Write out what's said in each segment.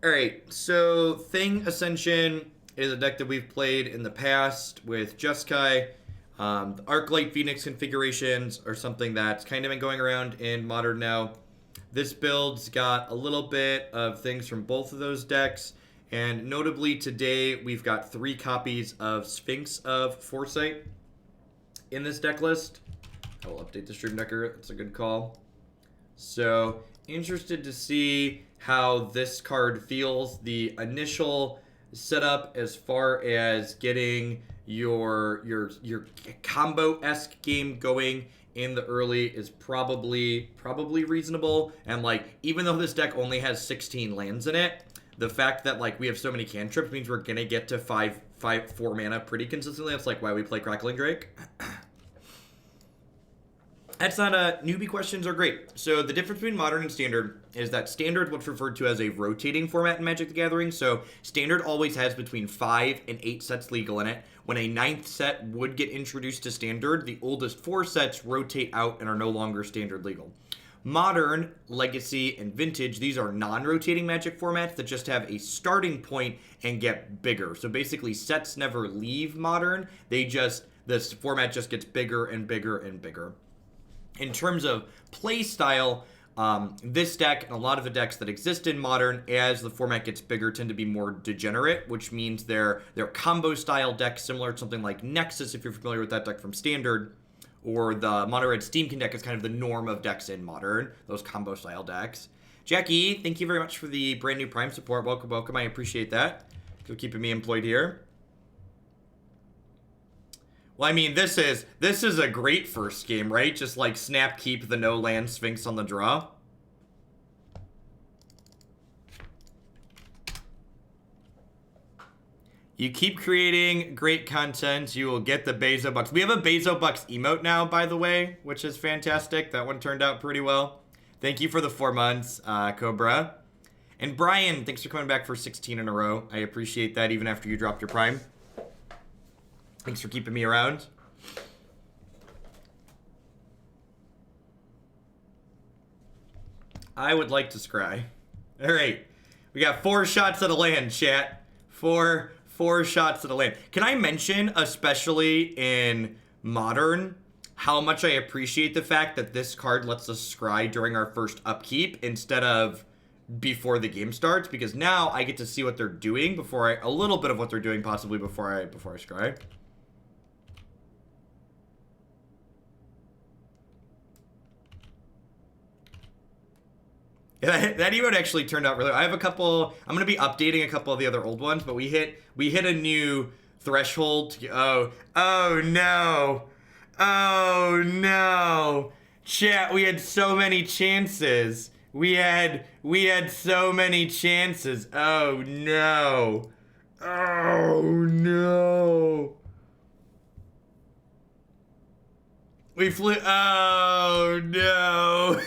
Alright, so Thing Ascension is a deck that we've played in the past with Jeskai. The Arclight Phoenix configurations are something that's kind of been going around in Modern now. This build's got a little bit of things from both of those decks, and notably today we've got 3 copies of Sphinx of Foresight in this deck list. I will update the stream decker, it's a good call. So, interested to see how this card feels. The initial setup as far as getting your combo-esque game going in the early is probably reasonable. And like, even though this deck only has 16 lands in it, the fact that like we have so many cantrips means we're gonna get to 4 mana pretty consistently. That's like why we play Crackling Drake. That's not a newbie questions are great. So the difference between Modern and Standard is that Standard what's referred to as a rotating format in Magic the Gathering. So Standard always has between 5 and 8 sets legal in it. When a 9th set would get introduced to Standard, the oldest 4 sets rotate out and are no longer Standard legal. Modern, Legacy, and Vintage, these are non-rotating Magic formats that just have a starting point and get bigger. So basically sets never leave Modern. This format just gets bigger and bigger and bigger. In terms of play style, this deck and a lot of the decks that exist in Modern, as the format gets bigger, tend to be more degenerate, which means they're combo style decks similar to something like Nexus, if you're familiar with that deck from Standard, or the Mono Red Steamkin deck is kind of the norm of decks in Modern, those combo style decks. Jackie, thank you very much for the brand new Prime support. Welcome, welcome. I appreciate that. You're keeping me employed here. Well, I mean, this is a great first game, right? Just like snap keep the no land Sphinx on the draw. You keep creating great content, you will get the Bezo Bucks. We have a Bezo Bucks emote now, by the way, which is fantastic. That one turned out pretty well. Thank you for the 4 months, Cobra. And Brian, thanks for coming back for 16 in a row. I appreciate that even after you dropped your Prime. Thanks for keeping me around. I would like to scry. All right. We got 4 shots at a land, chat. Four shots at a land. Can I mention, especially in Modern, how much I appreciate the fact that this card lets us scry during our first upkeep instead of before the game starts? Because now I get to see what they're doing a little bit of what they're doing possibly before I scry. Yeah, that emote actually turned out really well. I have a couple, I'm going to be updating a couple of the other old ones, but we hit a new threshold. Oh no. Oh no. Chat, we had so many chances. We had so many chances. Oh no. Oh no. We flew. Oh no.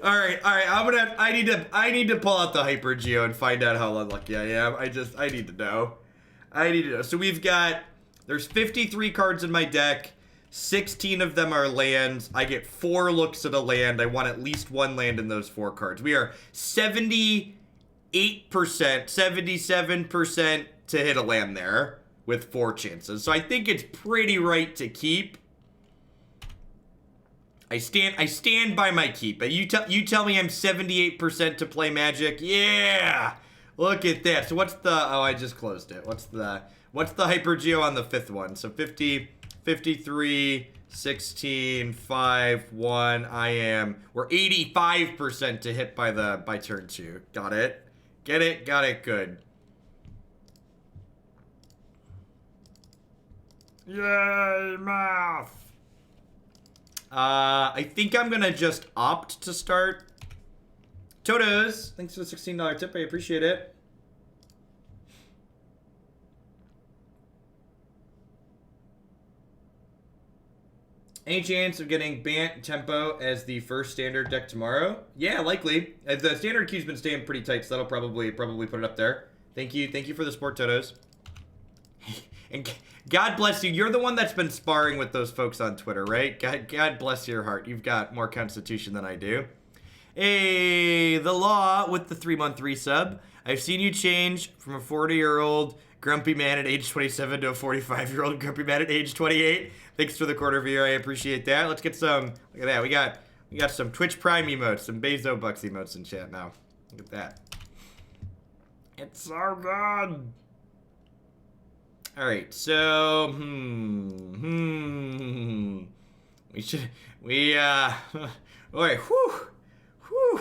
All right. I need to pull out the Hyper Geo and find out how unlucky I am. I need to know. So there's 53 cards in my deck. 16 of them are lands. I get 4 looks at a land. I want at least 1 land in those 4 cards. We are 78%, 77% to hit a land there with 4 chances. So I think it's pretty right to keep. I stand by my keep. But you tell me I'm 78% to play Magic. Yeah. Look at that. So what's the I just closed it. What's the Hyper Geo on the 5th one? So 50, 53, 16, 5, 1. We're 85% to hit by turn 2. Got it. Get it? Got it. Good. Yay, math. I think I'm gonna just opt to start. Totos, thanks for the $16 tip. I appreciate it. Any chance of getting Bant Tempo as the first standard deck tomorrow? Yeah, likely. The standard queue's been staying pretty tight, so that'll probably put it up there. Thank you for the support, Totos. And God bless you. You're the one that's been sparring with those folks on Twitter, right? God bless your heart. You've got more constitution than I do. Hey, the law with the 3-month resub. I've seen you change from a 40-year-old grumpy man at age 27 to a 45-year-old grumpy man at age 28. Thanks for the quarter of a year. I appreciate that. Let's get some. Look at that. We got some Twitch Prime emotes, some Bezo Bucks emotes in chat now. Look at that. It's so good. All right. So, all right. Whew.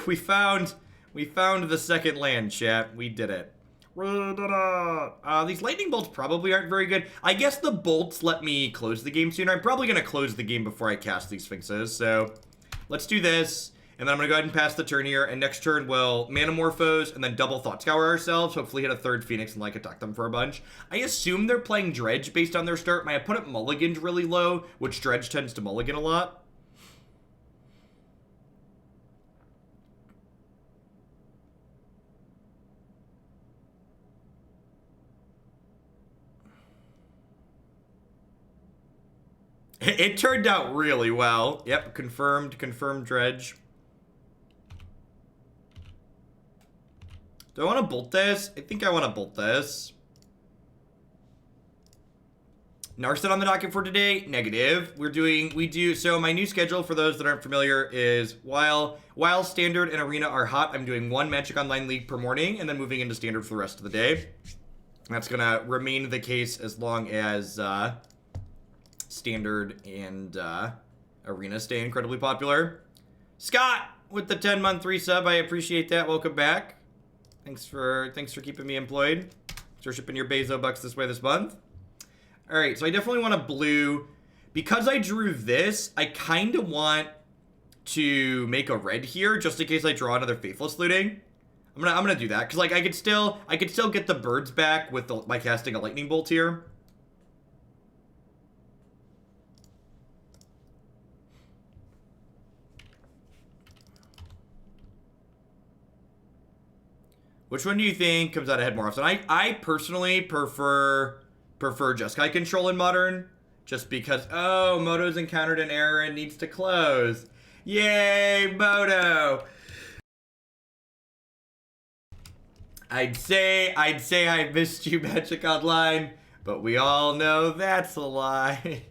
We found the second land, chat. We did it. These lightning bolts probably aren't very good. I guess the bolts let me close the game sooner. I'm probably going to close the game before I cast these Sphinxes. So let's do this. And then I'm going to go ahead and pass the turn here. And next turn we'll Manamorphose and then double Thought Scour ourselves. Hopefully hit a third Phoenix and like attack them for a bunch. I assume they're playing Dredge based on their start. My opponent mulliganed really low, which Dredge tends to mulligan a lot. It turned out really well. Yep, confirmed Dredge. Do I want to bolt this? I think I want to bolt this. Narset on the docket for today? Negative. So my new schedule, for those that aren't familiar, is while Standard and Arena are hot, I'm doing 1 Magic Online League per morning, and then moving into Standard for the rest of the day. That's going to remain the case as long as Standard and Arena stay incredibly popular. Scott with the 10-month resub. I appreciate that. Welcome back. Thanks for keeping me employed. Thanks for shipping your Bezo Bucks this way this month. All right, so I definitely want a blue. Because I drew this, I kind of want to make a red here just in case I draw another Faithless Looting. I'm gonna do that because like I could still get the birds back with by casting a lightning bolt here. Which one do you think comes out ahead more often? I personally prefer Jeskai control in Modern, just because, oh, Moto's encountered an error and needs to close. Yay, Moto! I'd say I missed you, Magic Online, but we all know that's a lie.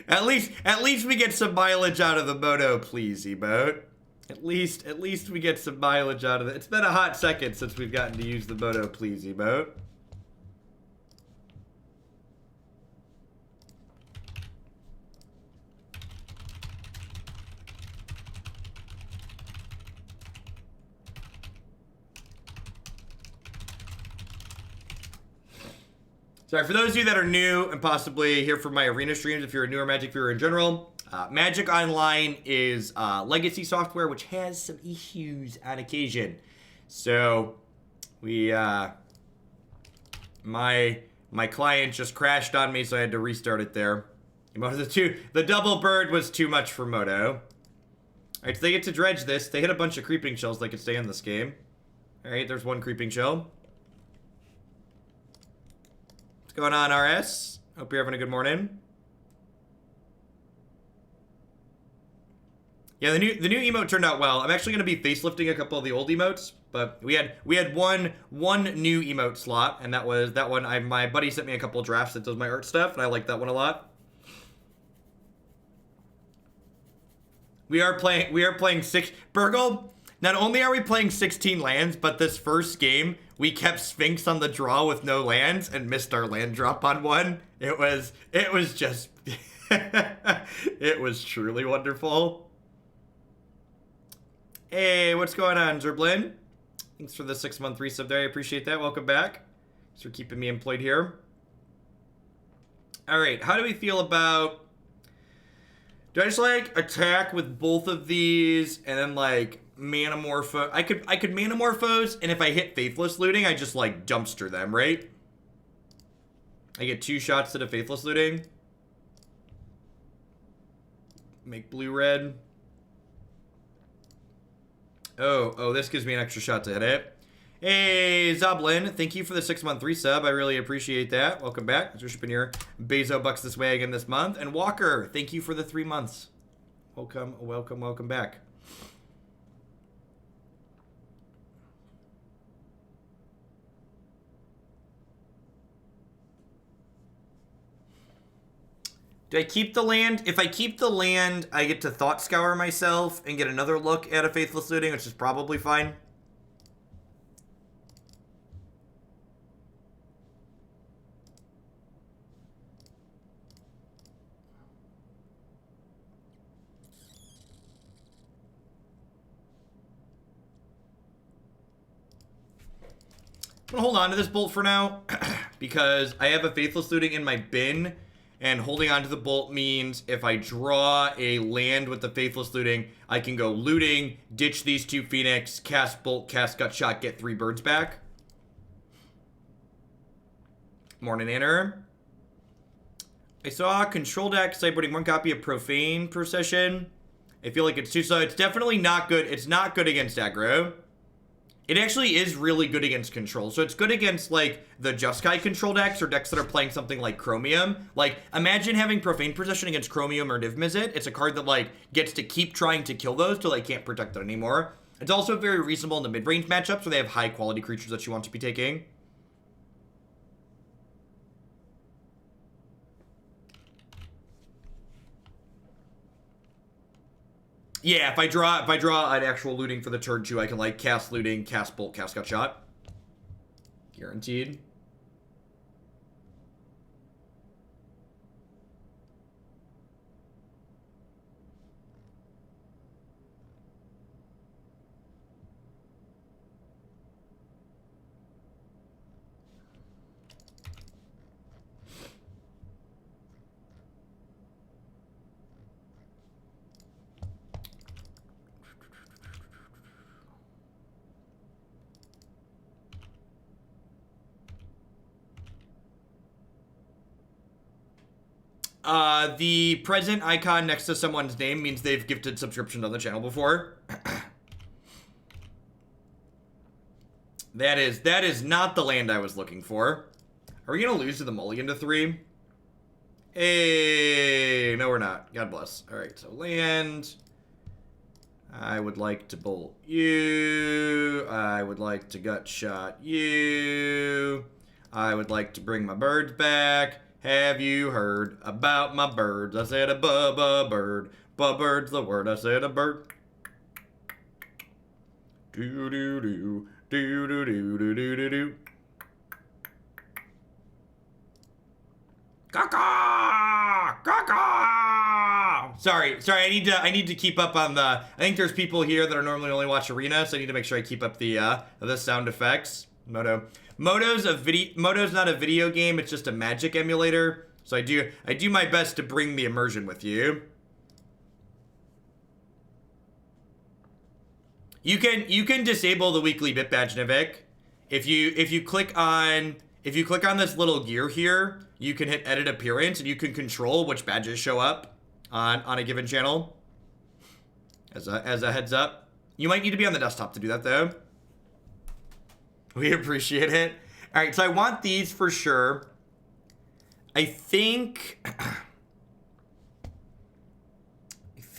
At least we get some mileage out of the Moto, please, emote. At least we get some mileage out of it. It's been a hot second since we've gotten to use the Moto Please emote. Sorry, for those of you that are new and possibly here for my Arena streams, if you're a newer Magic viewer in general, Magic Online is legacy software which has some issues on occasion. So we my client just crashed on me, so I had to restart it there. The double bird was too much for Moto. Alright, so they get to dredge this. They hit a bunch of creeping shells. They could stay in this game. Alright, there's one creeping shell. What's going on, RS? Hope you're having a good morning. Yeah, the new emote turned out well. I'm actually going to be facelifting a couple of the old emotes, but we had one new emote slot, and that was that one. My buddy sent me a couple of drafts that does my art stuff, and I like that one a lot. We are playing six Burgle. Not only are we playing 16 lands, but this first game we kept Sphinx on the draw with no lands and missed our land drop on one. It was just it was truly wonderful. Hey, what's going on, Zerblin? Thanks for the 6-month resub there. I appreciate that. Welcome back. Thanks for keeping me employed here. All right, how do we feel about... Do I just, like, attack with both of these and then, like, Manamorphose? I could Manamorphose, and if I hit Faithless Looting, I just, like, dumpster them, right? I get 2 shots to the Faithless Looting. Make blue-red. Oh, this gives me an extra shot to hit it. Hey, Zoblin, thank you for the 6-month resub. I really appreciate that. Welcome back. Thanks for shipping your Bezo bucks this way again this month. And Walker, thank you for the 3 months. Welcome, welcome, welcome back. Do I keep the land? If I keep the land, I get to Thought Scour myself and get another look at a Faithless Looting, which is probably fine. I'm gonna hold on to this bolt for now because I have a Faithless Looting in my bin, and holding on to the bolt means if I draw a land with the Faithless Looting, I can go looting, ditch these 2 Phoenix, cast bolt, cast gut shot, get 3 birds back. Morning, Anner. I saw control deck sideboarding 1 copy of Profane Procession. I feel like it's too slow. It's definitely not good. It's not good against aggro. It actually is really good against control. So it's good against, like, the Jeskai control decks or decks that are playing something like Chromium. Like, imagine having Profane Procession against Chromium or Niv Mizzet. It's a card that, like, gets to keep trying to kill those till they can't protect it anymore. It's also very reasonable in the mid-range matchups where they have high-quality creatures that you want to be taking. Yeah, if I draw an actual looting for the turn 2, I can, like, cast looting, cast bolt, cast gut shot. Guaranteed. The present icon next to someone's name means they've gifted subscription on the channel before. That is not the land I was looking for. Are we gonna lose to the mulligan to 3? Hey, no we're not. God bless. Alright, so land. I would like to bolt you. I would like to gut shot you. I would like to bring my birds back. Have you heard about my birds? I said a bird. Bird's the word. I said a bird. Do do do do do do do do do do. Caca! Caca! Sorry. I need to keep up on the. I think there's people here that are normally only watch Arena, so I need to make sure I keep up the sound effects. Moto's not a video game, it's just a Magic emulator. So I do my best to bring the immersion with you. You can disable the weekly bit badge, Nivik. If you click on this little gear here, you can hit edit appearance and you can control which badges show up on a given channel. As a heads up. You might need to be on the desktop to do that though. We appreciate it. All right, so I want these for sure. I think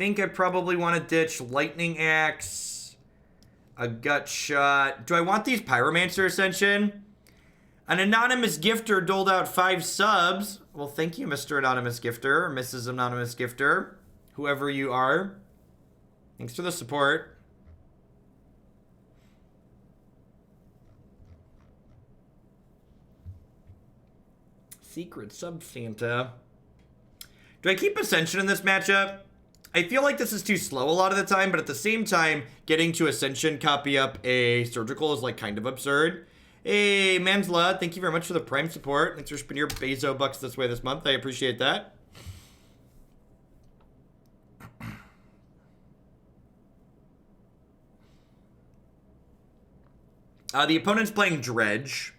I probably want to ditch Lightning Axe, a Gut Shot. Do I want these Pyromancer Ascension? An anonymous gifter doled out 5 subs. Well, thank you, Mr. Anonymous Gifter, or Mrs. Anonymous Gifter, whoever you are. Thanks for the support. Secret Sub Santa. Do I keep Ascension in this matchup? I feel like this is too slow a lot of the time, but at the same time, getting to Ascension copy up a Surgical is like kind of absurd. Hey, Mansla, thank you very much for the Prime support. Thanks for spending your Bezo bucks this way this month. I appreciate that. The opponent's playing Dredge.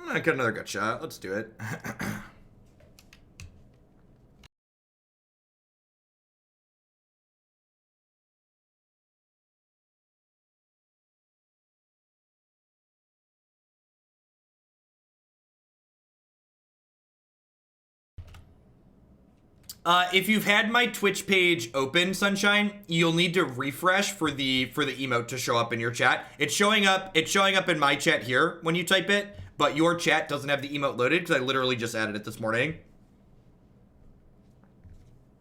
I got another gut shot. Let's do it. If you've had my Twitch page open, Sunshine, you'll need to refresh for the emote to show up in your chat. It's showing up in my chat here when you type it, but your chat doesn't have the emote loaded because I literally just added it this morning.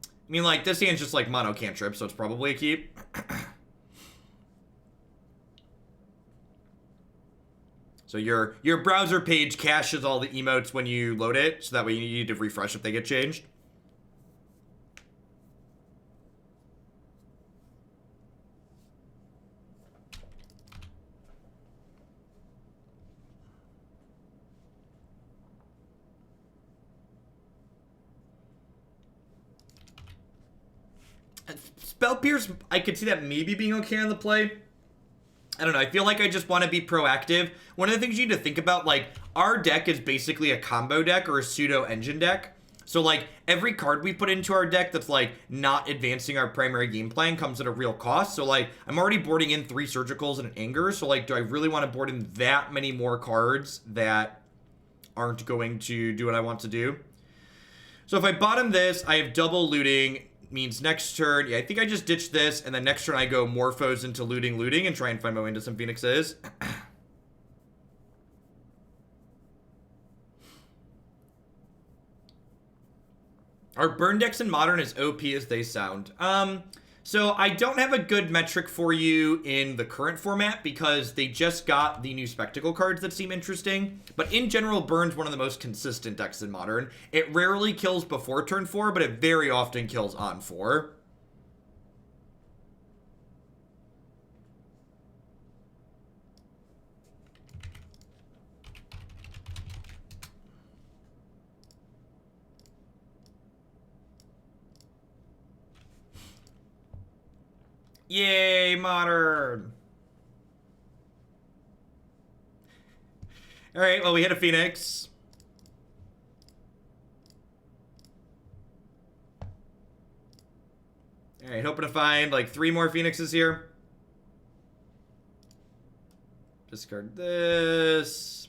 I mean, like, this hand's just like mono cantrip, so it's probably a keep. So your browser page caches all the emotes when you load it, so that way you need to refresh if they get changed. Spell Pierce, I could see that maybe being okay on the play. I don't know, I feel like I just want to be proactive. One of the things you need to think about, like, our deck is basically a combo deck or a pseudo engine deck. So, like, every card we put into our deck that's, like, not advancing our primary game plan comes at a real cost. So, like, I'm already boarding in 3 Surgicals and an Anger. So, like, do I really want to board in that many more cards that aren't going to do what I want to do? So, if I bottom this, I have double looting. Means next turn, yeah, I think I just ditch this, and then next turn I go Morphose into looting, and try and find my way into some Phoenixes. Are burn decks in Modern as OP as they sound? So I don't have a good metric for you in the current format because they just got the new Spectacle cards that seem interesting. But in general, Burn's one of the most consistent decks in Modern. It rarely kills before turn 4, but it very often kills on 4. Yay, Modern! Alright, well, we hit a Phoenix. Alright, hoping to find, like, 3 more Phoenixes here. Discard this.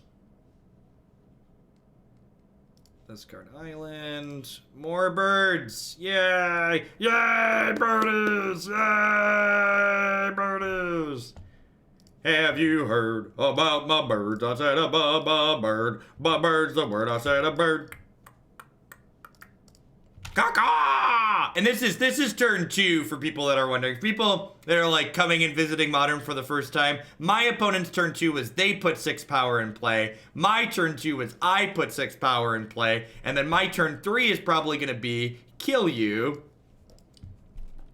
Discard Island. More birds. Yay! Yay, birdies! Yay, birdies! Have you heard about my birds? I said a bird. Bird's the word. I said a bird. Caw-caw! And this is turn 2 for people that are wondering. People that are like coming and visiting Modern for the first time. My opponent's turn 2 was they put 6 power in play. My turn 2 was I put 6 power in play. And then my turn 3 is probably going to be kill you.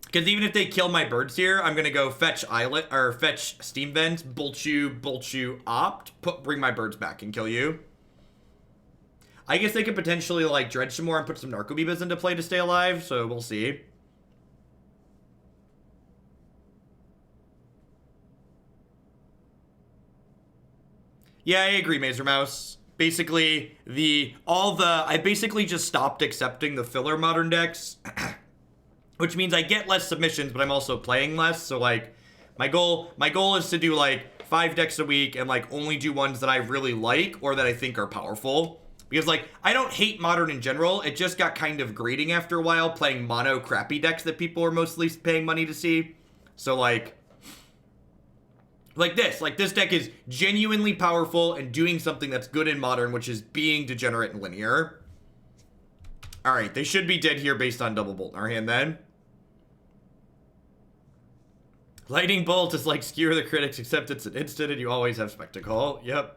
Because even if they kill my birds here, I'm going to go fetch Islet or fetch Steam Vents, bolt you, opt, bring my birds back and kill you. I guess they could potentially, like, dredge some more and put some Narcomoebas into play to stay alive, so we'll see. Yeah, I agree, Mazer Mouse. Basically, I basically just stopped accepting the filler Modern decks, which means I get less submissions, but I'm also playing less, so, like, my goal is to do, like, 5 decks a week and, like, only do ones that I really like or that I think are powerful. Because, like, I don't hate Modern in general. It just got kind of grating after a while playing mono crappy decks that people are mostly paying money to see. So, like this deck is genuinely powerful and doing something that's good in Modern, which is being degenerate and linear. Alright, they should be dead here based on double bolt in our hand then. Lightning Bolt is like Skewer the Critics, except it's an instant and you always have Spectacle. Yep.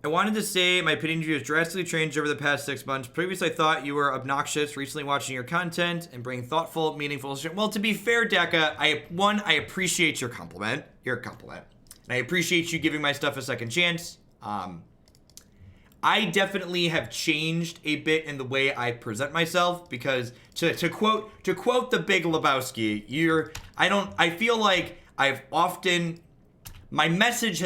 I wanted to say my opinion of you has drastically changed over the past 6 months. Previously, I thought you were obnoxious. Recently, watching your content and bringing thoughtful, meaningful... Well, to be fair, Deka, I appreciate your compliment. Your compliment. And I appreciate you giving my stuff a second chance. I definitely have changed a bit in the way I present myself because to quote the Big Lebowski, I feel like I've often... My message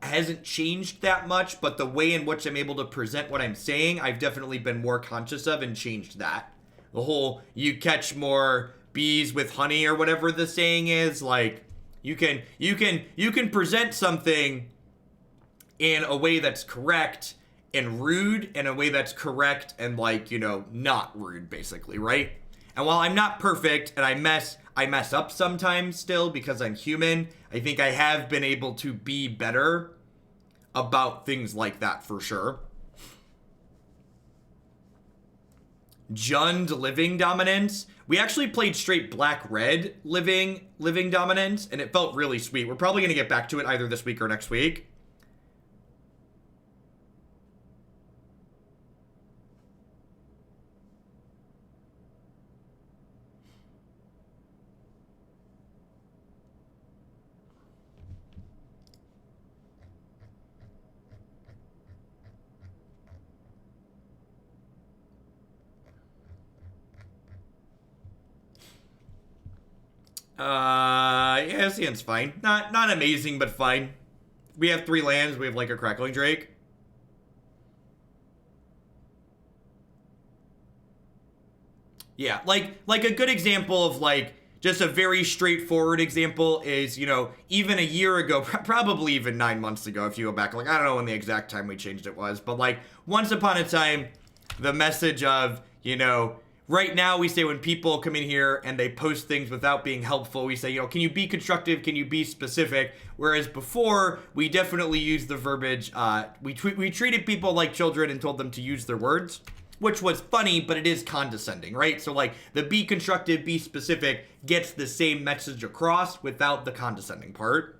hasn't changed that much, but the way in which I'm able to present what I'm saying, I've definitely been more conscious of and changed that. The whole, you catch more bees with honey or whatever the saying is, like, You can present something in a way that's correct and rude, in a way that's correct and, like, you know, not rude, basically, right? And while I'm not perfect and I mess up sometimes still because I'm human, I think I have been able to be better about things like that for sure. Jund Living Dominance. We actually played straight black-red living Dominance, and it felt really sweet. We're probably going to get back to it either this week or next week. Yeah, this hand's fine. Not amazing, but fine. We have 3 lands. We have, like, a Crackling Drake. Yeah, like a good example of, like, just a very straightforward example is, you know, even a year ago, probably even 9 months ago, if you go back, like, I don't know when the exact time we changed it was, but, like, once upon a time, the message of, you know, right now we say when people come in here and they post things without being helpful, we say, you know, can you be constructive? Can you be specific? Whereas before, we definitely used the verbiage, we treated people like children and told them to use their words, which was funny, but it is condescending, right? So, like, the be constructive, be specific gets the same message across without the condescending part.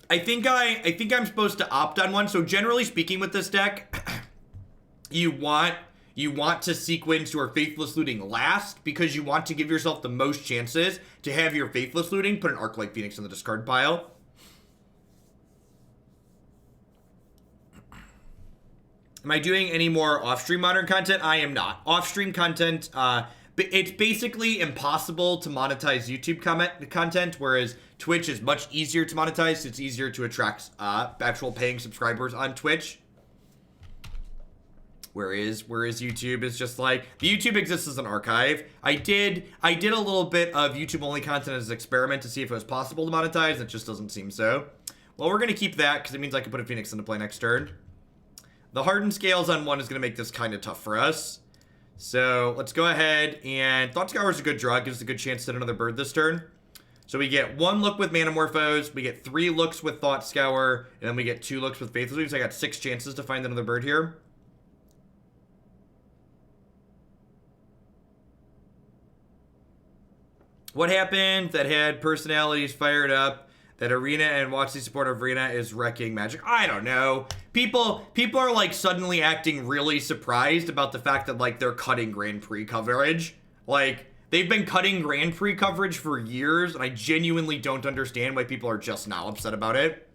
I think I'm supposed to opt on one. So generally speaking with this deck, you want to sequence your Faithless Looting last because you want to give yourself the most chances to have your Faithless Looting put an Arclight Phoenix in the discard pile. Am I doing any more off-stream Modern content? I am not. Off-stream content, it's basically impossible to monetize YouTube content, whereas Twitch is much easier to monetize. It's easier to attract actual paying subscribers on Twitch. Whereas YouTube is just like, the YouTube exists as an archive. I did a little bit of YouTube only content as an experiment to see if it was possible to monetize. It just doesn't seem so. Well, we're gonna keep that because it means I can put a Phoenix into play next turn. The Hardened scales on 1 is gonna make this kind of tough for us. So let's go ahead and Thought Scour is a good draw. Gives us a good chance to hit another bird this turn. So we get 1 look with Manamorphose, we get 3 looks with Thought Scour, and then we get 2 looks with Faithless Looting. So I got 6 chances to find another bird here. What happened that had personalities fired up? That Arena and WotC support of Arena is wrecking Magic? I don't know. People are like suddenly acting really surprised about the fact that like they're cutting Grand Prix coverage. Like, they've been cutting Grand Prix coverage for years, and I genuinely don't understand why people are just now upset about it.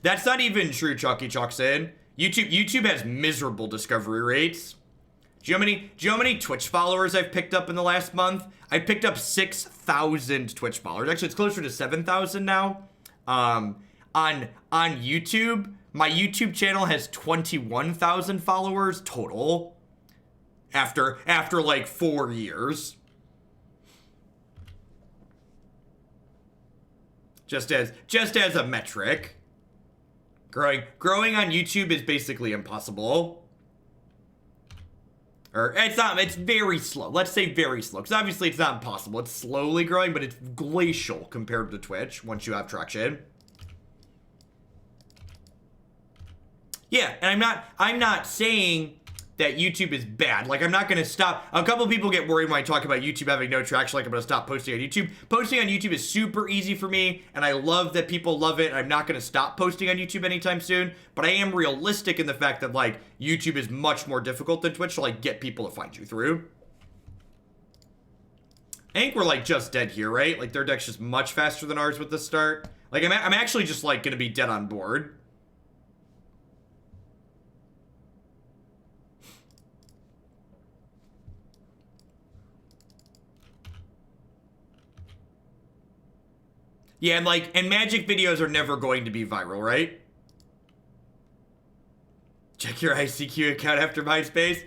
That's not even true, Chalky Chalks in. YouTube has miserable discovery rates. Do you know how many Twitch followers I've picked up in the last month? I picked up 6,000 Twitch followers. Actually, it's closer to 7,000 now. On YouTube, my YouTube channel has 21,000 followers total. After like 4 years. Just as a metric. Growing on YouTube is basically impossible. Or, it's very slow. Let's say very slow. Because obviously it's not impossible. It's slowly growing, but it's glacial compared to Twitch once you have traction. Yeah, and I'm not saying that YouTube is bad. Like, I'm not going to stop. A couple people get worried when I talk about YouTube having no traction, like I'm going to stop posting on YouTube. Posting on YouTube is super easy for me, and I love that people love it. I'm not going to stop posting on YouTube anytime soon, but I am realistic in the fact that, like, YouTube is much more difficult than Twitch to, like, get people to find you through. I think we're, like, just dead here, right? Like, their deck's just much faster than ours with the start. Like, I'm actually just, like, going to be dead on board. Yeah, and Magic videos are never going to be viral, right? Check your ICQ account after MySpace.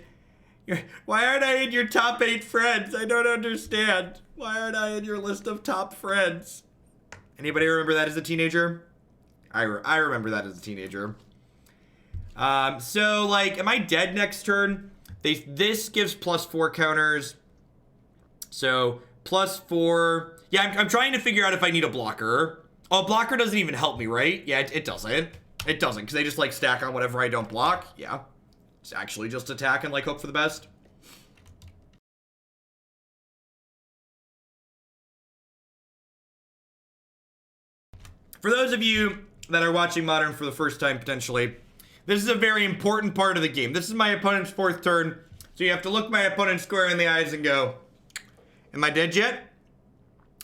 Why aren't I in your top 8 friends? I don't understand. Why aren't I in your list of top friends? Anybody remember that as a teenager? I remember that as a teenager. So, am I dead next turn? This gives +4 counters. So, +4. Yeah, I'm trying to figure out if I need a blocker. Oh, blocker doesn't even help me, right? Yeah, it doesn't. It doesn't, because they just, stack on whatever I don't block. Yeah. It's actually just attack and, hope for the best. For those of you that are watching Modern for the first time, potentially, this is a very important part of the game. This is my opponent's 4th turn, so you have to look my opponent square in the eyes and go, am I dead yet?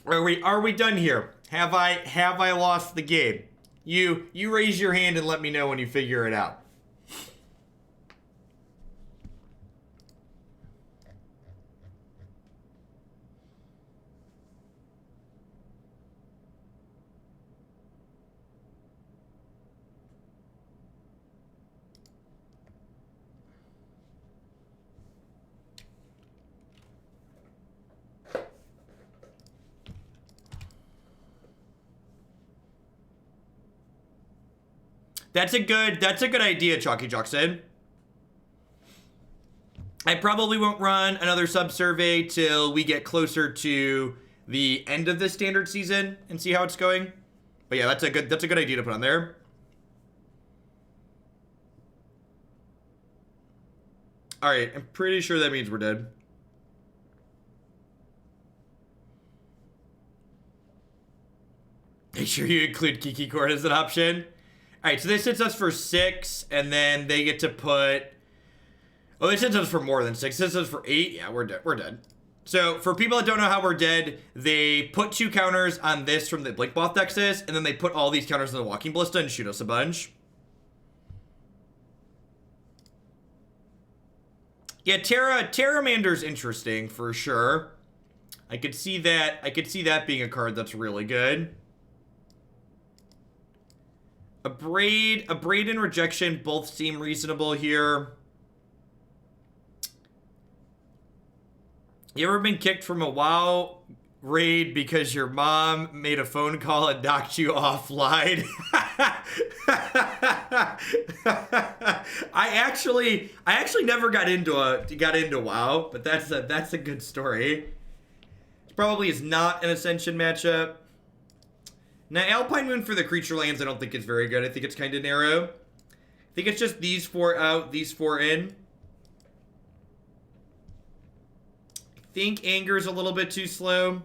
Are we done here? Have I lost the game? You raise your hand and let me know when you figure it out. That's a good idea, Chalky Jockson. I probably won't run another sub-survey till we get closer to the end of the standard season and see how it's going. But yeah, that's a good idea to put on there. Alright, I'm pretty sure that means we're dead. Make sure you include Kiki Court as an option. Alright, so this hits us for 6, and then they get to put... Oh, this hits us for more than 6. This hits us for 8. Yeah, we're dead. So, for people that don't know how we're dead, they put 2 counters on this from the Blinkmoth Dexys, and then they put all these counters on the Walking Ballista and shoot us a bunch. Yeah, Terramander's interesting, for sure. I could see that being a card that's really good. Abrade and Rejection both seem reasonable here. You ever been kicked from a WoW raid because your mom made a phone call and knocked you offline? I actually never got into WoW, but that's a good story. It probably is not an Ascension matchup. Now, Alpine Moon for the creature lands, I don't think it's very good. I think it's kind of narrow. I think it's just these 4 out, these 4 in. I think Anger's a little bit too slow.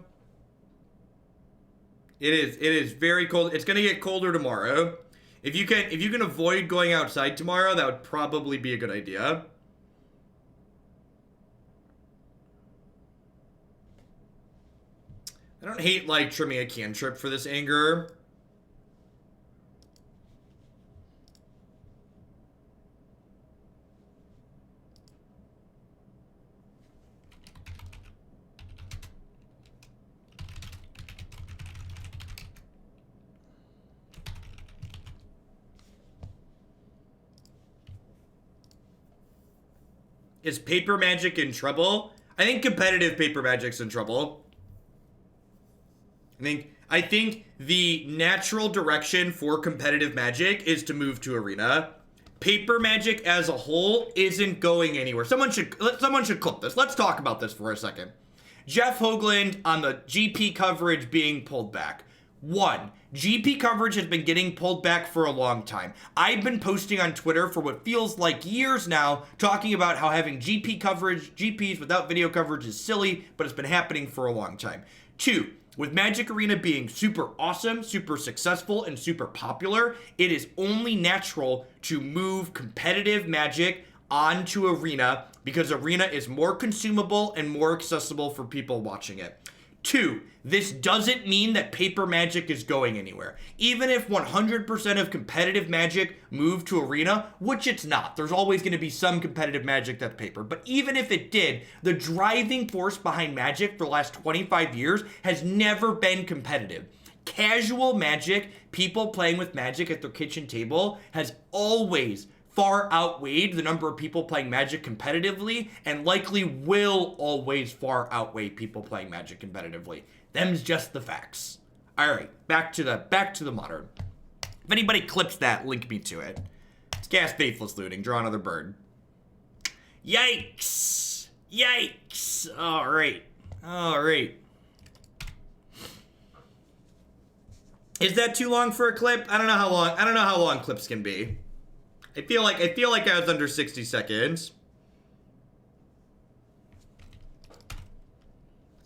It is very cold. It's gonna get colder tomorrow. If you can avoid going outside tomorrow, that would probably be a good idea. I don't hate, trimming a cantrip for this Anger. Is Paper Magic in trouble? I think competitive Paper Magic's in trouble. I think the natural direction for competitive Magic is to move to Arena. Paper Magic as a whole isn't going anywhere. Someone should clip this. Let's talk about this for a second. Jeff Hoagland on the GP coverage being pulled back. 1. GP coverage has been getting pulled back for a long time. I've been posting on Twitter for what feels like years now, talking about how having GPs without video coverage is silly, but it's been happening for a long time. 2. With Magic Arena being super awesome, super successful, and super popular, it is only natural to move competitive Magic onto Arena because Arena is more consumable and more accessible for people watching it. 2, this doesn't mean that Paper Magic is going anywhere. Even if 100% of competitive Magic moved to Arena, which it's not. There's always going to be some competitive Magic that's Paper. But even if it did, the driving force behind Magic for the last 25 years has never been competitive. casual Magic, people playing with Magic at their kitchen table, has always far outweighed the number of people playing Magic competitively, and likely will always far outweigh people playing Magic competitively. Them's just the facts. All right, back to the Modern. If anybody clips that, link me to it. Let's cast Faithless Looting, draw another bird. Yikes! Yikes! All right. Is that too long for a clip? I don't know how long clips can be. I feel like I was under 60 seconds.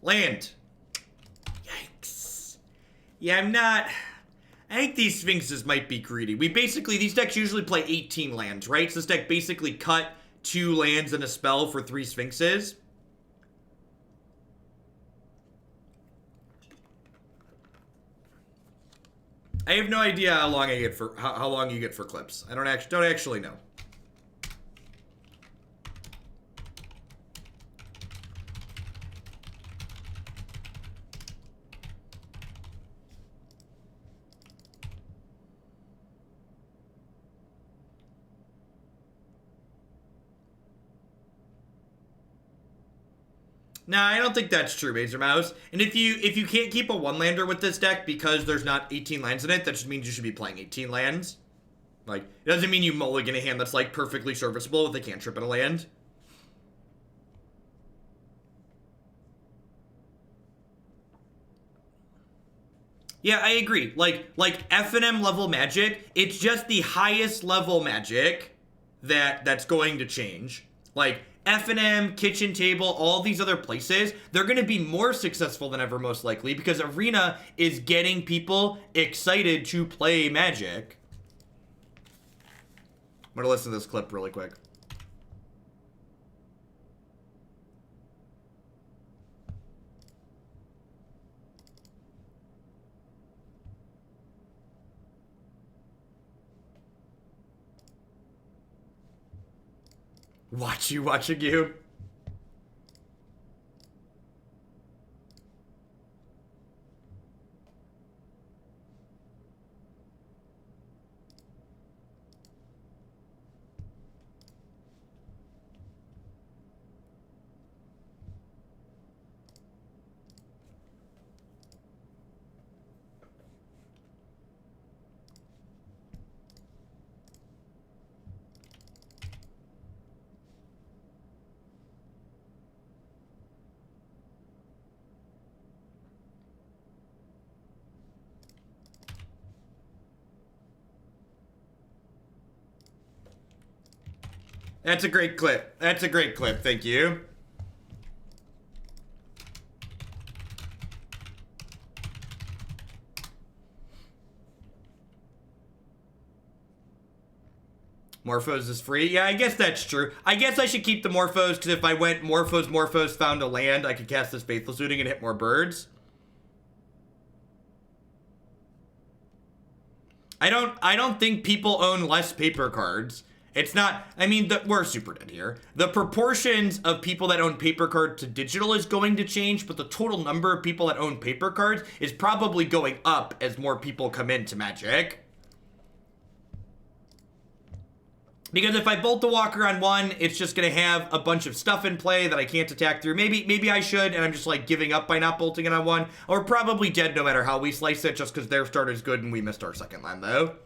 Land. Yikes. Yeah, I'm not. I think these Sphinxes might be greedy. These decks usually play 18 lands, right? So this deck basically cut 2 lands and a spell for 3 Sphinxes. I have no idea how long I get for how long you get for clips. I don't actually know. Nah, I don't think that's true, Major Mouse. And if you can't keep a 1-lander with this deck because there's not 18 lands in it, that just means you should be playing 18 lands. Like, it doesn't mean you mulligan a hand that's, like, perfectly serviceable with a cantrip and a land. Yeah, I agree. Like F&M level Magic, it's just the highest level Magic that's going to change. Like, F&M, kitchen table, all these other places, they're going to be more successful than ever, most likely, because Arena is getting people excited to play Magic. I'm going to listen to this clip really quick. Watching you. That's a great clip. That's a great clip. Thank you. Morphose is free? Yeah, I guess that's true. I guess I should keep the Morphose, because if I went Morphose, found a land, I could cast this Faithless Looting and hit more birds. I don't think people own less paper cards. It's not, I mean, we're super dead here. The proportions of people that own paper cards to digital is going to change, but the total number of people that own paper cards is probably going up as more people come into Magic. Because if I bolt the Walker on 1, it's just going to have a bunch of stuff in play that I can't attack through. Maybe I should, and I'm just, like, giving up by not bolting it on 1. Or probably dead no matter how we slice it, just because their start is good and we missed our second land, though.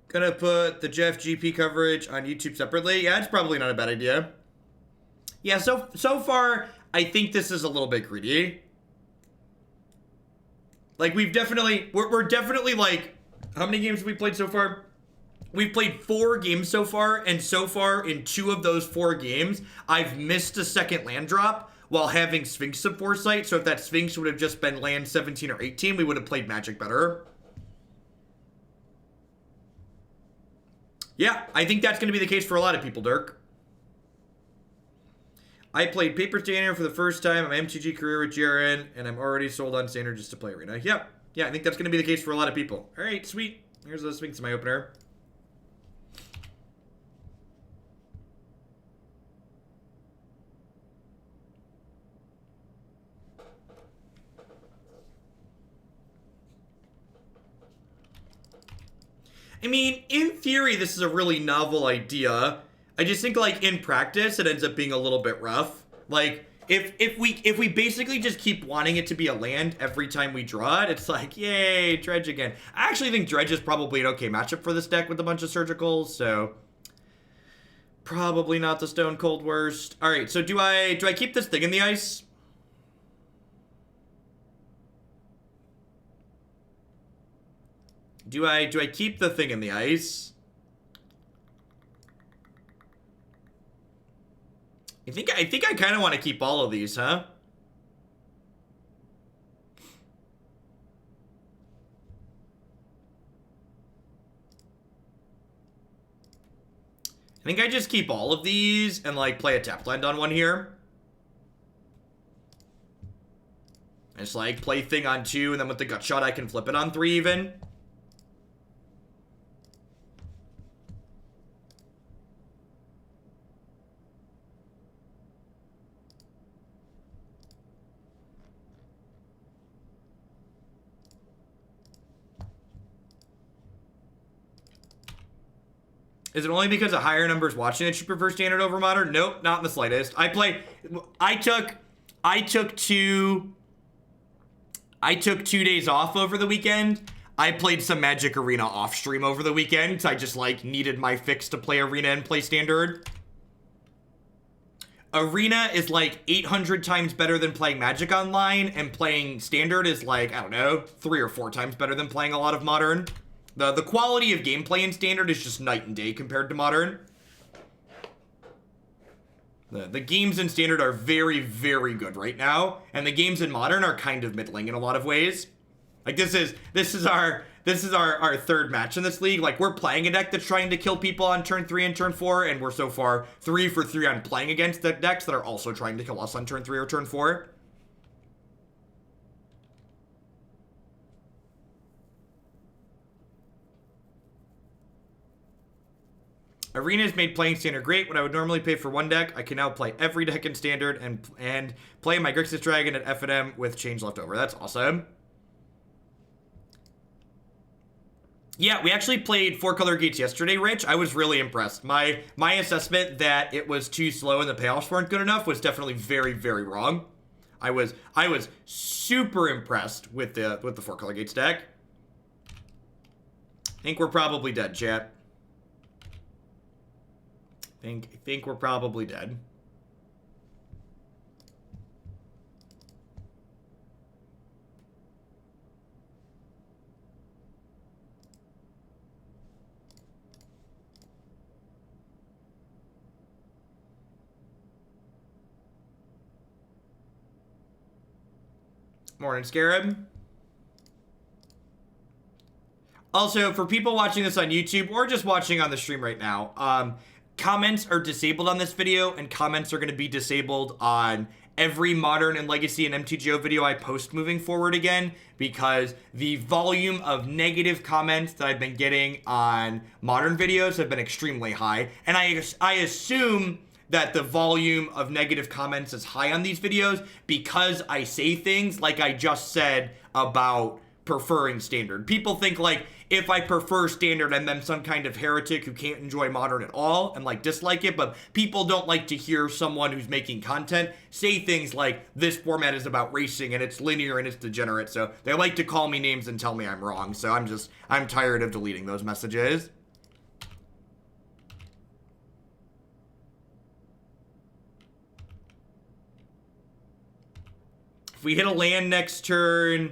Gonna put the Jeff GP coverage on YouTube separately. Yeah, it's probably not a bad idea. Yeah, so far, I think this is a little bit greedy. Like, we're definitely, like, how many games have we played so far? We've played 4 games so far, and so far, in 2 of those 4 games, I've missed a second land drop while having Sphinx of Foresight, so if that Sphinx would have just been land 17 or 18, we would have played Magic better. Yeah, I think that's going to be the case for a lot of people, Dirk. I played Paper Standard for the first time in my MTG career with Jaren, and I'm already sold on Standard just to play Arena. Yep. Yeah, I think that's going to be the case for a lot of people. All right, sweet. Here's the Sphinx in my opener. I mean, in theory, this is a really novel idea. I just think, like, in practice, it ends up being a little bit rough. Like, if we basically just keep wanting it to be a land every time we draw it, it's like, yay, Dredge again. I actually think Dredge is probably an okay matchup for this deck with a bunch of surgicals, so probably not the stone cold worst. All right, so do I keep this thing in the ice? Do I keep the thing in the ice? I think I kind of want to keep all of these, huh? I think I just keep all of these and, like, play a tap land on one here. Just, like, play thing on 2, and then with the gut shot I can flip it on 3 even. Is it only because of higher numbers watching that you prefer Standard over Modern? Nope, not in the slightest. I took 2 days off over the weekend. I played some Magic Arena off stream over the weekend because I just, like, needed my fix to play Arena and play Standard. Arena is, like, 800 times better than playing Magic online, and playing Standard is, like, I don't know, 3 or 4 times better than playing a lot of Modern. The quality of gameplay in Standard is just night and day compared to Modern. The games in Standard are very, very good right now, and the games in Modern are kind of middling in a lot of ways. Like, this is our 3rd match in this league. Like, we're playing a deck that's trying to kill people on turn 3 and turn 4, and we're so far 3 for 3 on playing against the decks that are also trying to kill us on turn 3 or turn 4. Arena's made playing Standard great. What I would normally pay for one deck, I can now play every deck in Standard and play my Grixis Dragon at F&M with change left over. That's awesome. Yeah, we actually played 4-color gates yesterday, Rich. I was really impressed. My assessment that it was too slow and the payoffs weren't good enough was definitely very, very wrong. I was super impressed with the 4-color gates deck. I think we're probably dead, chat. I think we're probably dead. Morning, Scarab. Also, for people watching this on YouTube or just watching on the stream right now, comments are disabled on this video, and comments are going to be disabled on every Modern and Legacy and MTGO video I post moving forward again, because the volume of negative comments that I've been getting on Modern videos have been extremely high, and I assume that the volume of negative comments is high on these videos because I say things like I just said about preferring Standard. People think, like, if I prefer Standard, I'm then some kind of heretic who can't enjoy Modern at all and, like, dislike it, but people don't like to hear someone who's making content say things like, this format is about racing and it's linear and it's degenerate, so they like to call me names and tell me I'm wrong, so I'm tired of deleting those messages. If we hit a land next turn,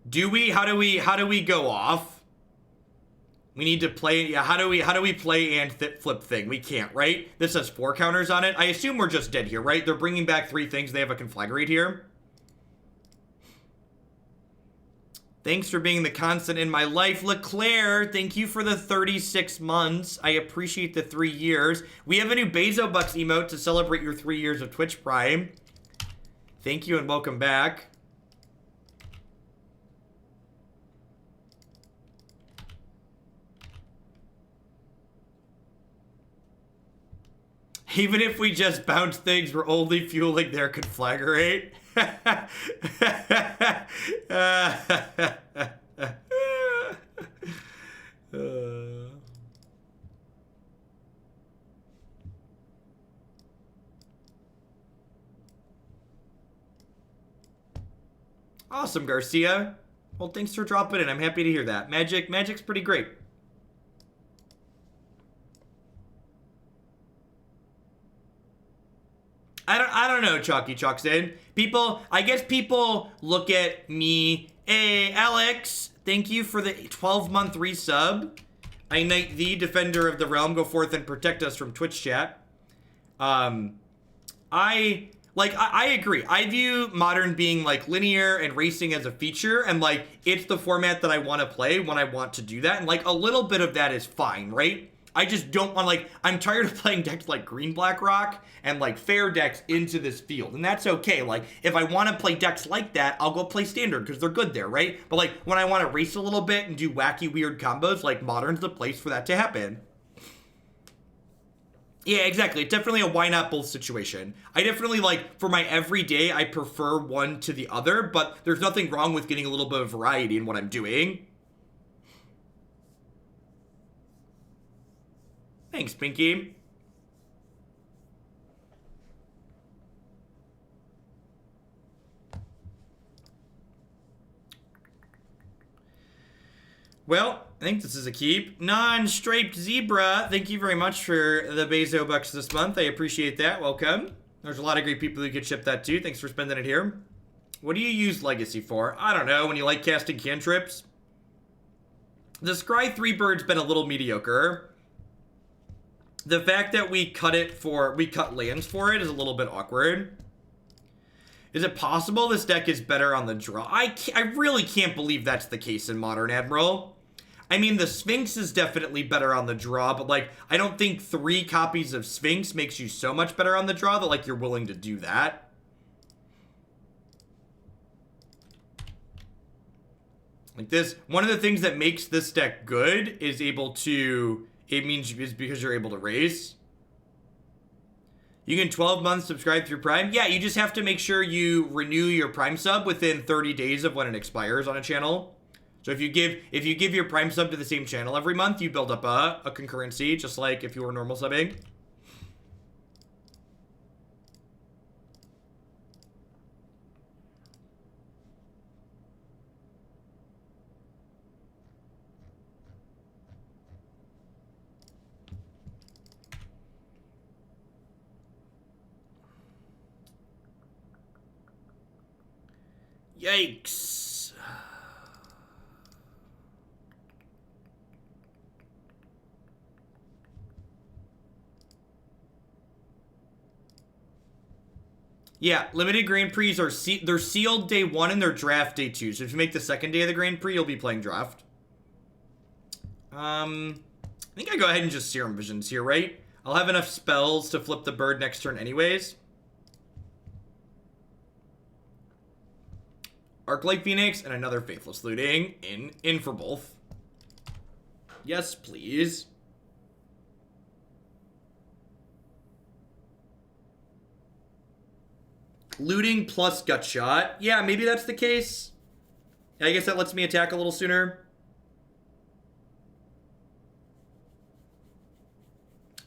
do we? How do we go off? We need to play. Yeah, how do we play and flip thing? We can't, right? This has 4 counters on it. I assume we're just dead here, right? They're bringing back 3 things. They have a Conflagrate here. Thanks for being the constant in my life. LeClaire, thank you for the 36 months. I appreciate the 3 years. We have a new Bezo Bucks emote to celebrate your 3 years of Twitch Prime. Thank you and welcome back. Even if we just bounce things, we're only fueling their Conflagrate. Awesome, Garcia. Well, thanks for dropping in. I'm happy to hear that. Magic's pretty great. I don't know, Chalky Chalks in. I guess people look at me. Hey, Alex, thank you for the 12-month resub. I knight thee, defender of the realm. Go forth and protect us from Twitch chat. I agree. I view Modern being like linear and racing as a feature, and like it's the format that I want to play when I want to do that, and like a little bit of that is fine, right? I just don't want, like, I'm tired of playing decks like Green Black Rock and like fair decks into this field, and that's okay. Like, if I want to play decks like that, I'll go play Standard because they're good there, right? But like when I want to race a little bit and do wacky weird combos, like Modern's the place for that to happen. Yeah, exactly. It's definitely a why not both situation. I definitely, like, for my everyday, I prefer one to the other, but there's nothing wrong with getting a little bit of variety in what I'm doing. Thanks, Pinky. Well, I think this is a keep. Non-striped zebra, thank you very much for the Bezo Bucks this month. I appreciate that. Welcome. There's a lot of great people who could ship that too. Thanks for spending it here. What do you use Legacy for? I don't know, when you like casting cantrips. The Scry 3-bird's been a little mediocre. The fact that we cut lands for it is a little bit awkward. Is it possible this deck is better on the draw? I really can't believe that's the case in Modern Admiral. I mean, the Sphinx is definitely better on the draw, but like, I don't think 3 copies of Sphinx makes you so much better on the draw that like you're willing to do that. Like this, one of the things that makes this deck good is because you're able to raise. You can 12 months subscribe through Prime. Yeah, you just have to make sure you renew your Prime sub within 30 days of when it expires on a channel. So if you give your Prime sub to the same channel every month, you build up a concurrency, just like if you were normal subbing. Yikes. Yeah, limited Grand Prix are they're sealed day 1 and they're draft day 2. So if you make the second day of the Grand Prix, you'll be playing draft. I think I go ahead and just Serum Visions here, right? I'll have enough spells to flip the bird next turn anyways. Arclight Phoenix and another Faithless Looting in for both. Yes, please. Looting plus Gut Shot. Yeah, maybe that's the case. I guess that lets me attack a little sooner.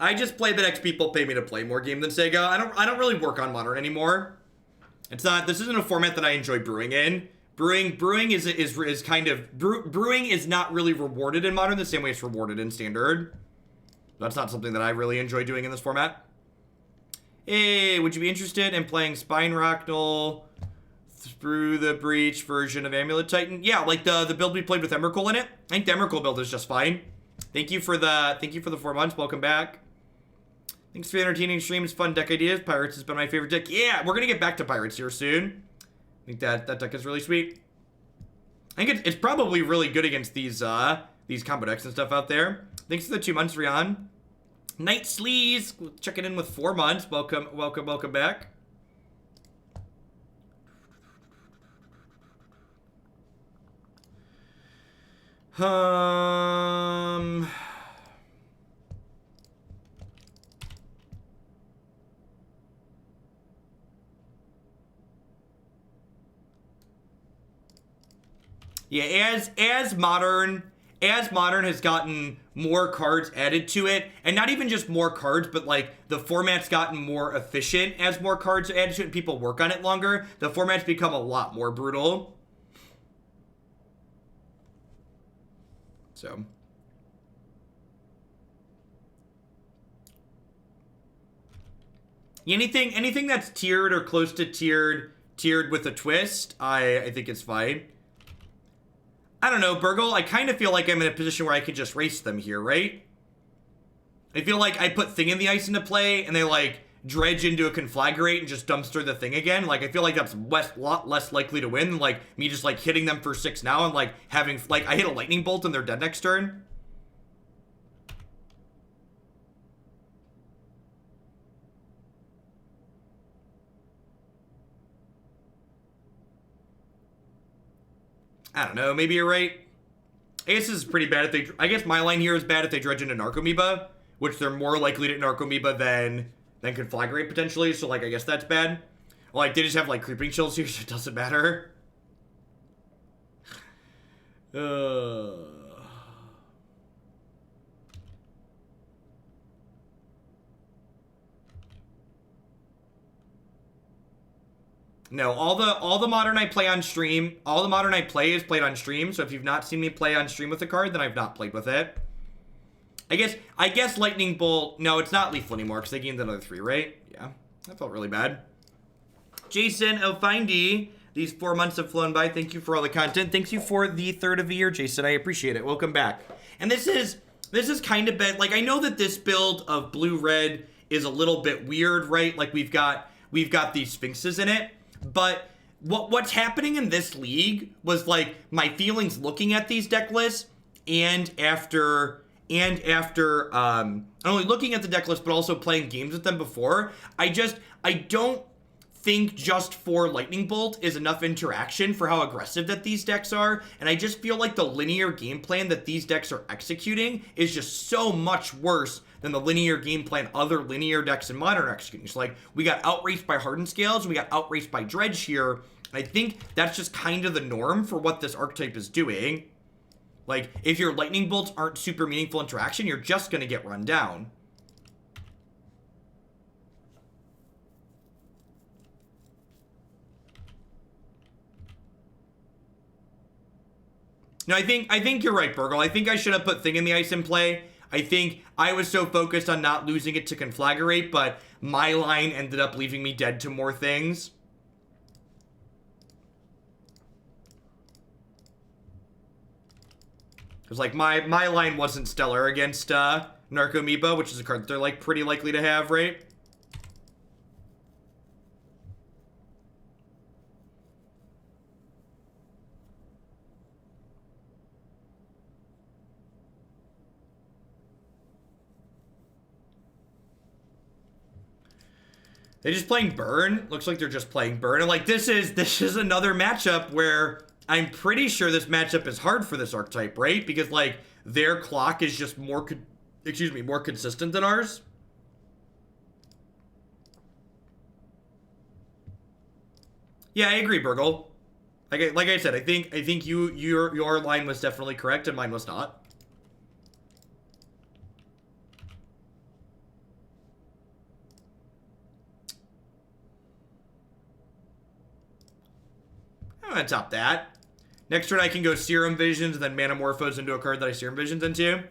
I just play the decks people pay me to play more game than Sega. I don't really work on Modern anymore. This isn't a format that I enjoy brewing in. Brewing is not really rewarded in Modern the same way it's rewarded in Standard. That's not something that I really enjoy doing in this format. Hey, would you be interested in playing Spine Rocknell through the breach version of Amulet Titan. Yeah, like the build we played with Emrakul in it. I think the Emrakul build is just fine. Thank you for the 4 months. Welcome back. Thanks for the entertaining streams, fun deck ideas. Pirates has been my favorite deck. Yeah, we're gonna get back to Pirates here soon. I think that deck is really sweet. I think it's probably really good against these combo decks and stuff out there. Thanks for the 2 months, Rian. Night Sleaze, checking in with 4 months. Welcome back. Yeah, as modern has gotten more cards added to it, and not even just more cards, but like the format's gotten more efficient as more cards are added to it and people work on it longer. The format's become a lot more brutal. So anything that's tiered or close to tiered with a twist, I think it's fine. I don't know, Burgle, I kind of feel like I'm in a position where I could just race them here, right? I feel like I put Thing in the Ice into play, and they, like, dredge into a Conflagrate and just dumpster the Thing again. Like, I feel like that's a lot less likely to win than, like, me just, like, hitting them for 6 now and, like, having, like, I hit a Lightning Bolt and they're dead next turn. I don't know, maybe you're right. I guess this is pretty bad if they... I guess my line here is bad if they dredge into Narcomoeba, which they're more likely to Narcomoeba than Conflagrate, potentially, so, like, I guess that's bad. Like, they just have, like, Creeping Chills here, so it doesn't matter. No, all the Modern I play on stream, all the Modern I play is played on stream, so if you've not seen me play on stream with a card, then I've not played with it. I guess Lightning Bolt, no, it's not lethal anymore, because they gained another 3, right? Yeah, that felt really bad. Jason Elfindy, these 4 months have flown by. Thank you for all the content. Thanks you for the 3rd of the year, Jason. I appreciate it. Welcome back. And this is kind of bad. Like, I know that this build of blue-red is a little bit weird, right? Like, we've got these Sphinxes in it. But what's happening in this league was, like, my feelings looking at these deck lists and after not only looking at the deck list but also playing games with them before, I don't think just 4 Lightning Bolt is enough interaction for how aggressive that these decks are, and I just feel like the linear game plan that these decks are executing is just so much worse than the linear game plan other linear decks in Modern are executing. So, like, we got outraced by Hardened Scales, we got outraced by Dredge here, and I think that's just kind of the norm for what this archetype is doing. Like, if your Lightning Bolts aren't super meaningful interaction, you're just gonna get run down. No, I think you're right, Burgle. I think I should have put Thing in the Ice in play. I think I was so focused on not losing it to Conflagrate, but my line ended up leaving me dead to more things. Because, like, my line wasn't stellar against Narcomoeba, which is a card that they're, like, pretty likely to have, right? They're just playing Burn. Looks like they're just playing Burn. And, like, this is another matchup where I'm pretty sure this matchup is hard for this archetype, right? Because, like, their clock is just more consistent than ours. Yeah, I agree, Burgle. Like I said, I think your line was definitely correct and mine was not. I'm gonna top that. Next turn I can go Serum Visions, then Manamorphose into a card that I Serum Visions into.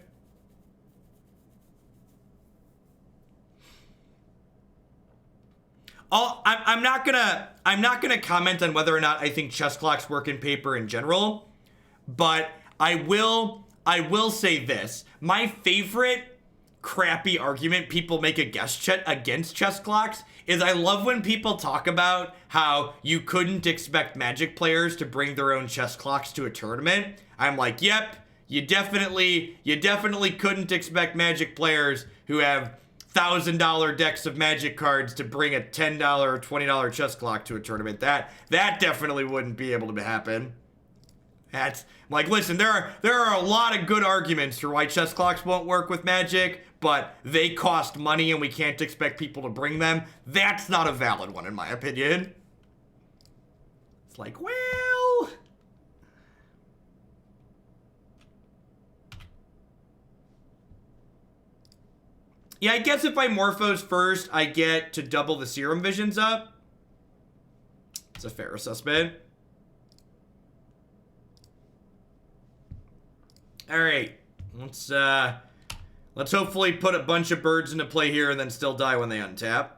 I'm not gonna comment on whether or not I think chess clocks work in paper in general, but I will say this. My favorite crappy argument people make against chess clocks is I love when people talk about how you couldn't expect Magic players to bring their own chess clocks to a tournament. I'm like, yep, you definitely couldn't expect Magic players who have $1,000 decks of Magic cards to bring a $10 or $20 chess clock to a tournament. That definitely wouldn't be able to happen. That's like, listen, there are a lot of good arguments for why chess clocks won't work with Magic, but they cost money and we can't expect people to bring them. That's not a valid one in my opinion. It's like, well, yeah, I guess if I Morphose first, I get to double the Serum Visions up. It's a fair assessment. All right, let's hopefully put a bunch of birds into play here and then still die when they untap.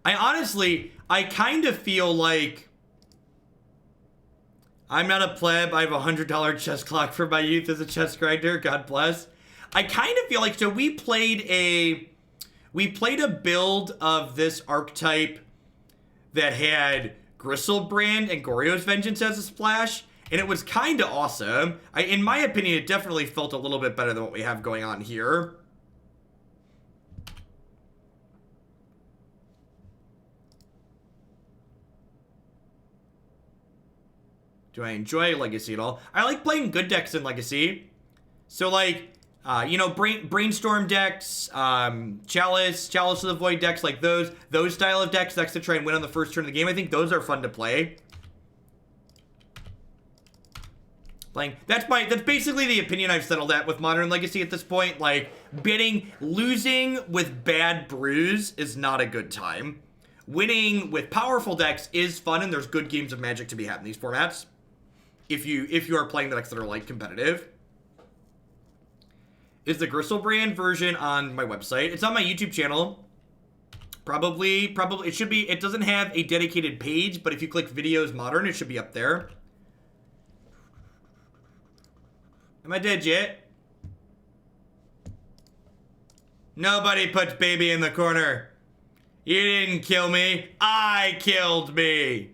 I kind of feel like I'm not a pleb. I have a $100 chess clock for my youth as a chess grinder. God bless. I kind of feel like, so we played a build of this archetype that had Gristlebrand and Goryo's Vengeance as a splash, and it was kind of awesome. In my opinion, it definitely felt a little bit better than what we have going on here. Do I enjoy Legacy at all? I like playing good decks in Legacy. So, like, you know, Brainstorm decks, Chalice of the Void decks, like those style of decks to try and win on the first turn of the game. I think those are fun to play. That's basically the opinion I've settled at with Modern Legacy at this point. Like, losing with bad brews is not a good time. Winning with powerful decks is fun, and there's good games of Magic to be had in these formats. If you are playing the decks that are, like, competitive. Is the Gristlebrand version on my website? It's on my YouTube channel. Probably, it should be, it doesn't have a dedicated page, but if you click Videos Modern, it should be up there. Am I dead yet? Nobody puts baby in the corner. You didn't kill me. I killed me.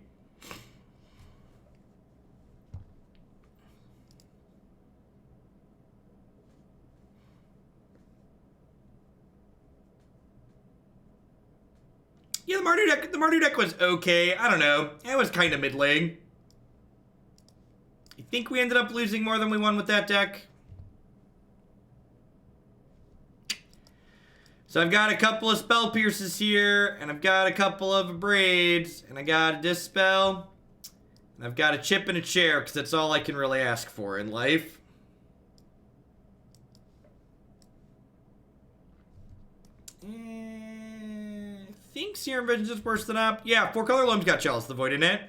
Yeah, the Mardu deck was okay. I don't know. It was kind of middling. You think we ended up losing more than we won with that deck? So I've got a couple of Spell Pierces here, and I've got a couple of Abrades, and I got a Dispel, and I've got a chip and a chair, because that's all I can really ask for in life. I think Serum Visions is worse than up. Yeah, 4-color Loam's got Chalice of the Void in it.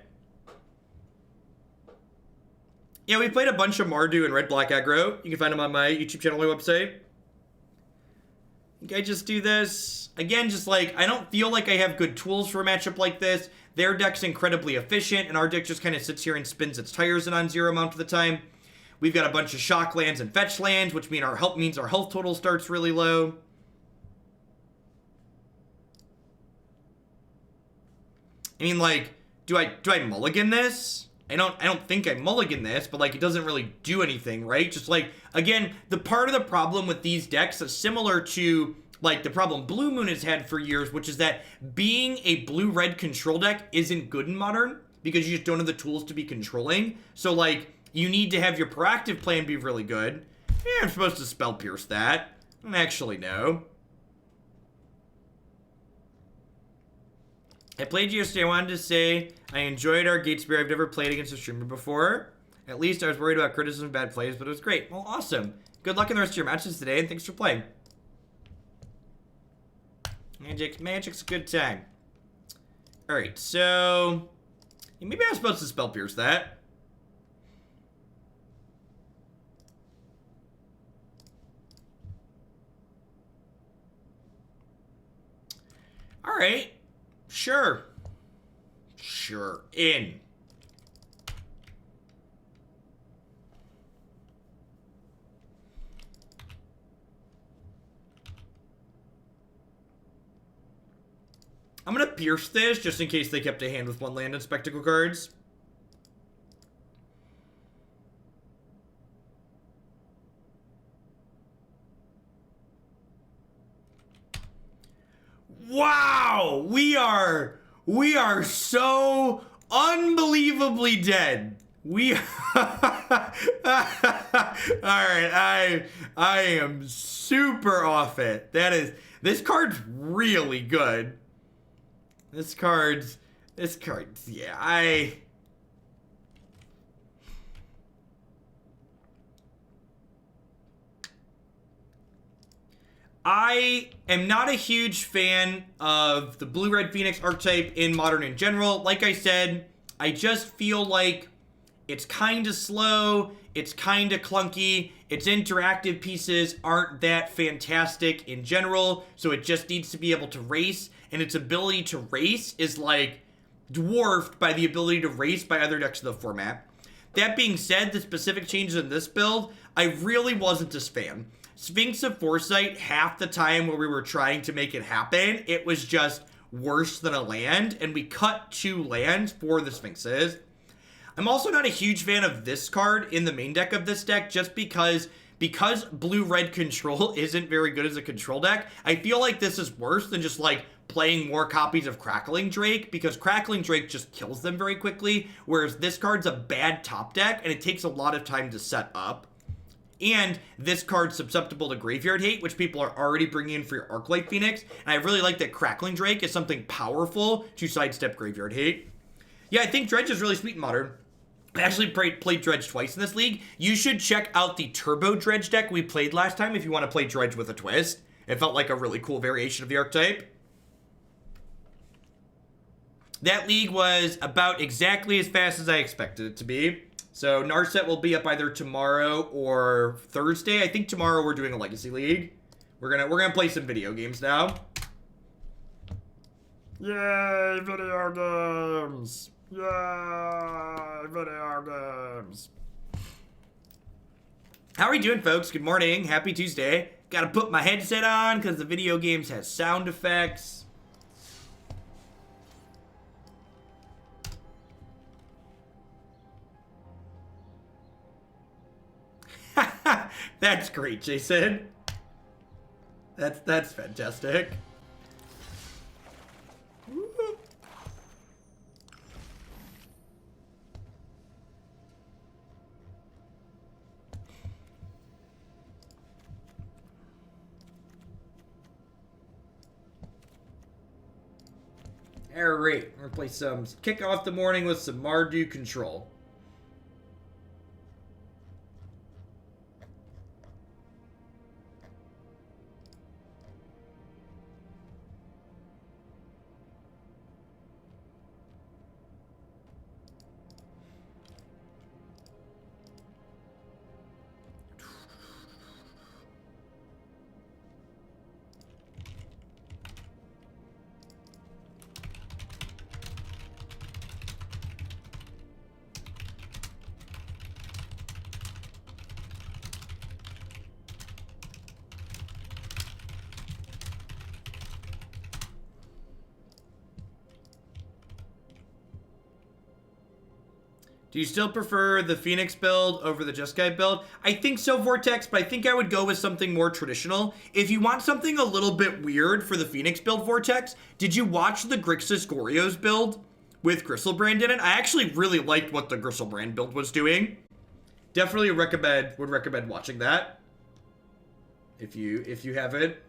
Yeah, we played a bunch of Mardu and Red-Black aggro. You can find them on my YouTube channel or website. I think I just do this. Again, just like, I don't feel like I have good tools for a matchup like this. Their deck's incredibly efficient, and our deck just kind of sits here and spins its tires and on zero amount of the time. We've got a bunch of shock lands and fetch lands, which means our health total starts really low. I mean, like, do I mulligan this? I don't think I mulligan this, but, like, it doesn't really do anything, right? Just, like, again, the part of the problem with these decks is similar to, like, the problem Blue Moon has had for years, which is that being a blue-red control deck isn't good in Modern, because you just don't have the tools to be controlling. So, like, you need to have your proactive plan be really good. Yeah, I'm supposed to Spell Pierce that. Actually, no. I played yesterday. I wanted to say I enjoyed our Gatespear. I've never played against a streamer before. At least I was worried about criticism of bad plays, but it was great. Well, awesome. Good luck in the rest of your matches today, and thanks for playing. Magic's a good time. Alright, so maybe I was supposed to Spell Pierce that. All right. Sure. Sure. In. I'm going to pierce this just in case they kept a hand with one land and spectacle cards. Wow! We are so unbelievably dead. We Alright, I am super off it. This card's really good. This card's, yeah, I am not a huge fan of the blue-red Phoenix archetype in Modern in general. Like I said, I just feel like it's kind of slow, it's kind of clunky, its interactive pieces aren't that fantastic in general, so it just needs to be able to race, and its ability to race is like dwarfed by the ability to race by other decks of the format. That being said, the specific changes in this build, I really wasn't a fan. Sphinx of Foresight, half the time where we were trying to make it happen, it was just worse than a land, and we cut 2 lands for the Sphinxes. I'm also not a huge fan of this card in the main deck of this deck, just because blue-red control isn't very good as a control deck. I feel like this is worse than just like playing more copies of Crackling Drake, because Crackling Drake just kills them very quickly, whereas this card's a bad top deck, and it takes a lot of time to set up. And this card's susceptible to graveyard hate, which people are already bringing in for your Arclight Phoenix. And I really like that Crackling Drake is something powerful to sidestep graveyard hate. Yeah, I think Dredge is really sweet in Modern. I actually played Dredge twice in this league. You should check out the Turbo Dredge deck we played last time if you want to play Dredge with a twist. It felt like a really cool variation of the archetype. That league was about exactly as fast as I expected it to be. So Narset will be up either tomorrow or Thursday. I think tomorrow we're doing a Legacy League. We're gonna play some video games now. Yay, video games! Yay, video games! How are we doing, folks? Good morning. Happy Tuesday. Gotta put my headset on because the video games has sound effects. That's great, Jason. That's fantastic. Woo. Alright, we're gonna play some, kick off the morning with some Mardu control. Do you still prefer the Phoenix build over the Jeskai build? I think so, Vortex, but I think I would go with something more traditional. If you want something a little bit weird for the Phoenix build, Vortex, did you watch the Grixis Goryo's build with Gristlebrand in it? I actually really liked what the Gristlebrand build was doing. Definitely would recommend watching that if you have it.